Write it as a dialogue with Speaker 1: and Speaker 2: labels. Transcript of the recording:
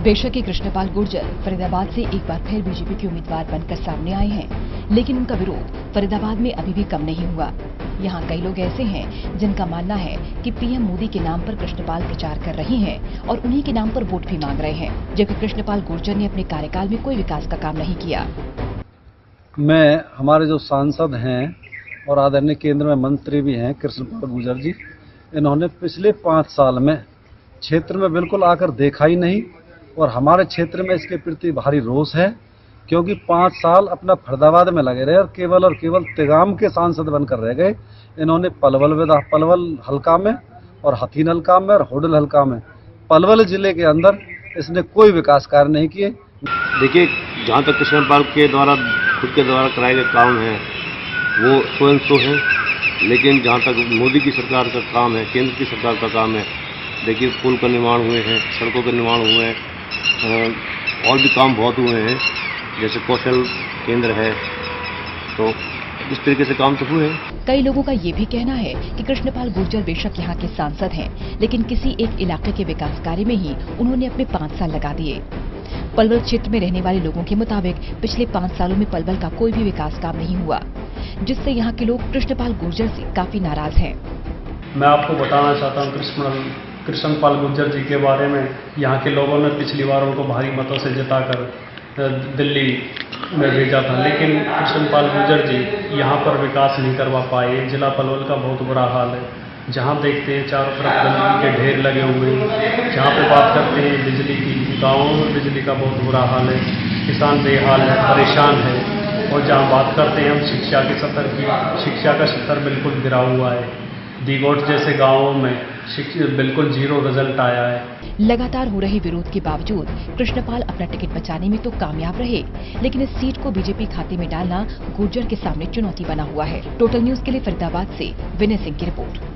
Speaker 1: बेशक ही कृष्णपाल गुर्जर फरीदाबाद से एक बार फिर बीजेपी के उम्मीदवार बनकर सामने आए हैं, लेकिन उनका विरोध फरीदाबाद में अभी भी कम नहीं हुआ। यहाँ कई लोग ऐसे हैं जिनका मानना है कि पीएम मोदी के नाम पर कृष्णपाल प्रचार कर रही हैं और उन्हीं के नाम पर वोट भी मांग रहे हैं, जबकि कृष्णपाल गुर्जर ने अपने कार्यकाल में कोई विकास का काम नहीं किया।
Speaker 2: मैं हमारे जो सांसद हैं और आदरणीय केंद्र में मंत्री भी हैं कृष्णपाल गुर्जर जी, इन्होंने पिछले 5 साल में क्षेत्र में बिल्कुल आकर देखा ही नहीं और हमारे क्षेत्र में इसके प्रति भारी रोष है, क्योंकि 5 साल अपना फरीदाबाद में लगे रहे और केवल तिगाम के सांसद बनकर रह गए। इन्होंने पलवल हल्का में और हथीन हल्का में और होडल हल्का में पलवल जिले के अंदर इसने कोई विकास कार्य नहीं किए।
Speaker 3: देखिए, जहाँ तक कृष्णपाल के द्वारा खुद के द्वारा कराए गए काम हैं वो स्वयं सो है, लेकिन जहाँ तक मोदी की सरकार का काम है, केंद्र की सरकार का काम है, देखिए पुल का निर्माण हुए हैं, सड़कों का निर्माण हुए हैं, और भी काम बहुत हुए हैं, जैसे कौशल केंद्र है, तो इस तरीके से काम तो हुए हैं।
Speaker 1: कई लोगों का ये भी कहना है कि कृष्णपाल गुर्जर बेशक यहाँ के सांसद हैं, लेकिन किसी एक इलाके के विकास कार्य में ही उन्होंने अपने 5 साल लगा दिए। पलवल क्षेत्र में रहने वाले लोगों के मुताबिक पिछले 5 सालों में पलवल का कोई भी विकास काम नहीं हुआ, जिससे यहाँ के लोग कृष्णपाल गुर्जर से काफी नाराज हैं।
Speaker 4: मैं आपको बताना चाहता हूँ कृष्णपाल गुर्जर जी के बारे में। यहाँ के लोगों ने पिछली बार उनको भारी मतों से जिताकर दिल्ली में भेजा था, लेकिन कृष्णपाल गुर्जर जी यहाँ पर विकास नहीं करवा पाए। जिला पलवल का बहुत बुरा हाल है, जहाँ देखते हैं चारों तरफ गंदगी के ढेर लगे हुए हैं। जहाँ पे बात करते हैं बिजली की, गाँवों में बिजली का बहुत बुरा हाल है, किसान बेहाल है, परेशान है। और जहाँ बात करते हैं हम शिक्षा के स्तर की, शिक्षा का स्तर बिल्कुल गिरा हुआ है। दीगोट जैसे गाँवों में बिल्कुल 0 रिजल्ट आया है।
Speaker 1: लगातार हो रहे विरोध के बावजूद कृष्णपाल अपना टिकट बचाने में तो कामयाब रहे, लेकिन इस सीट को बीजेपी खाते में डालना गुर्जर के सामने चुनौती बना हुआ है। टोटल न्यूज के लिए फरीदाबाद से विनय सिंह की रिपोर्ट।